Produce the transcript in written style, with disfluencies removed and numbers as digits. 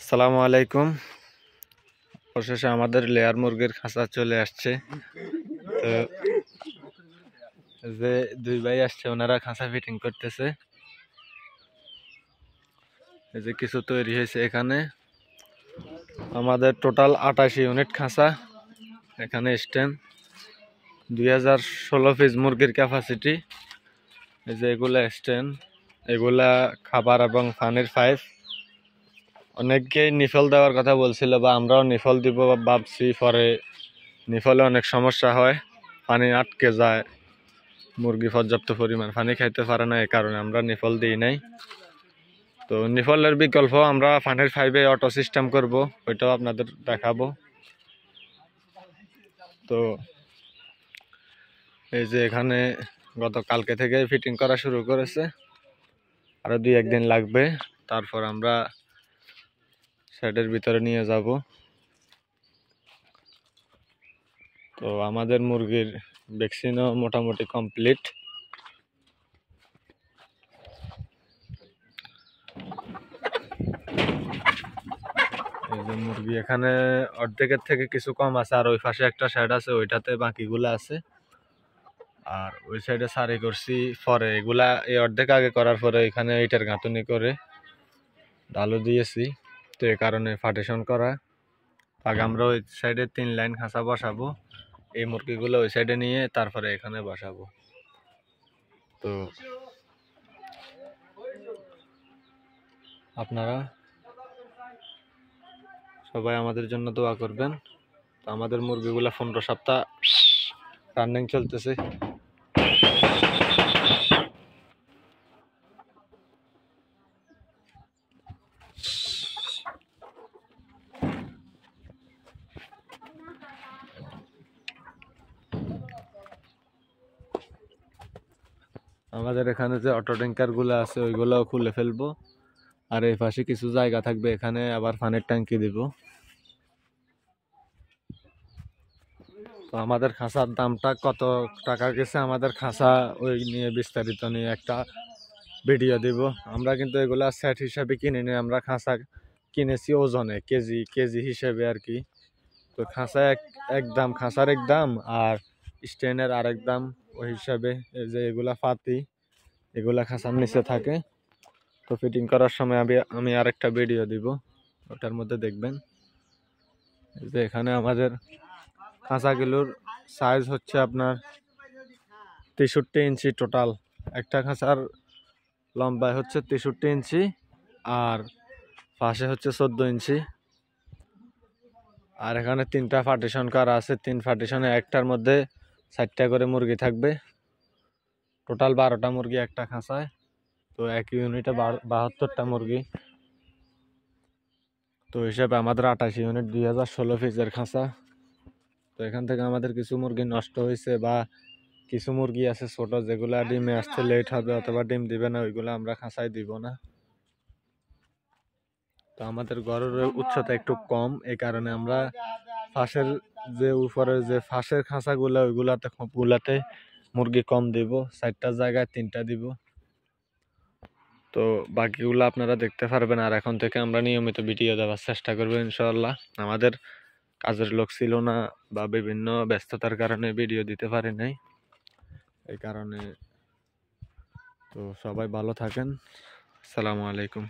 আসসালামু আলাইকুম। অবশেষে আমাদের লেয়ার মুরগির খাঁচা চলে আসছে। তো যে দুই ভাই আসছে ওনারা খাঁচা ফিটিং করতেছে। এই যে কিছু তৈরি হয়েছে এখানে। আমাদের টোটাল 28 ইউনিট খাঁচা। এখানে স্ট্যান্ড 2016 পিস মুরগির ক্যাপাসিটি। এই যে এগুলা স্ট্যান্ড, এগুলা খাবার এবং পানির পাইপ। অনেককেই নিফল দেওয়ার কথা বলছিল বা আমরাও নিফল দিব ভাবছি, পরে নিফলে অনেক সমস্যা হয়, পানি আটকে যায়, মুরগি পর্যাপ্ত পরিমাণ পানি খাইতে পারে না, এই কারণে আমরা নিফল দিই নাই। তো নিফলের বিকল্প আমরা পানির পাইপে অটো সিস্টেম করব, ওইটাও আপনাদের দেখাবো। তো এই যে এখানে গতকালকে থেকে ফিটিং করা শুরু করেছে, আরো 2-1 দিন লাগবে, তারপর আমরা শেডের ভিতরে নিয়ে যাব। তো আমাদের মুরগির ভ্যাকসিনও মোটামুটি কমপ্লিট। এই যে মুরগি এখানে অর্ধেকের থেকে কিছু কম আছে, আর ওই পাশে একটা শেড আছে, ওইটাতে বাকিগুলো আছে। আর ওই সাইডে সারি করছি পরে, এগুলা এই অর্ধেক আগে করার পরে এখানে ইটের গাঁথুনি করে ঢালু দিয়েছি। তো এই কারণে পার্টিশন করা। আগে আমরা ওই সাইডে 3 লাইন খাঁচা বসাবো, এই মুরগিগুলো ওই সাইডে নিয়ে তারপরে এখানে বসাবো। তো আপনারা সবাই আমাদের জন্য দোয়া করবেন। তো আমাদের মুরগিগুলা 15 সপ্তাহ রানিং চলতেছে। আমাদের এখানে যে অটো ট্যাঙ্কার গুলো আছে ওইগুলাও খুলে ফেলবো, আর এই পাশে কিছু জায়গা থাকবে, এখানে আবার পানির ট্যাঙ্কি দিব। তো আমাদের খাঁচার দামটা কত টাকা গেছে, আমাদের খাঁচা ওই নিয়ে বিস্তারিত নিয়ে একটা ভিডিও দিব। আমরা কিন্তু এগুলা সেট হিসাবে কিনে নিয়ে আমরা খাঁচা কিনেছি ওজনে, কেজি কেজি হিসেবে আর কি। তো খাঁচা এক দাম, খাঁচার এক দাম আর স্ট্যান্ডের আরেক দাম, ওই হিসাবে। এই যে এগুলা পাতি, এগুলা খাঁচার নিচে থাকে। তো ফিটিং করার সময় আমি আরেকটা ভিডিও দিব, ওটার মধ্যে দেখবেন। এই যে এখানে আমাদের খাঁচাগুলোর সাইজ হচ্ছে আপনার 63 ইঞ্চি টোটাল। একটা খাঁচার লম্বায় হচ্ছে 63 ইঞ্চি, আর পাশে হচ্ছে 14 ইঞ্চি। আর এখানে 3টা পার্টিশন করা আছে, 3 পার্টিশনে একটার মধ্যে 4টা করে মুরগি থাকবে। টোটাল 12টা মুরগি একটা খাঁচায়। তো এক ইউনিটে 72টা মুরগি। তো হিসাবে আমাদের 28 ইউনিট 2016 পিসের খাঁচা। তো এখান থেকে আমাদের কিছু মুরগি নষ্ট হয়েছে, বা কিছু মুরগি আছে ছোট, যেগুলা ডিমে আসতে লেট হবে অথবা ডিম দিবে না, ওইগুলো আমরা খাঁচায় দিব না। তো আমাদের ঘরের উচ্চতা একটু কম, এই কারণে আমরা ফাঁসের যে উপরে যে ফাঁসের খাঁচাগুলো ওইগুলাতে মুরগি কম দিব, 4টার জায়গায় 3টা দিব। তো বাকিগুলো আপনারা দেখতে পারবেন, আর এখন থেকে আমরা নিয়মিত ভিডিও দেওয়ার চেষ্টা করবো ইনশাআল্লাহ। আমাদের কাজের লোক ছিল না বা বিভিন্ন ব্যস্ততার কারণে ভিডিও দিতে পারি নাই, এই কারণে। তো সবাই ভালো থাকেন। আসসালামু আলাইকুম।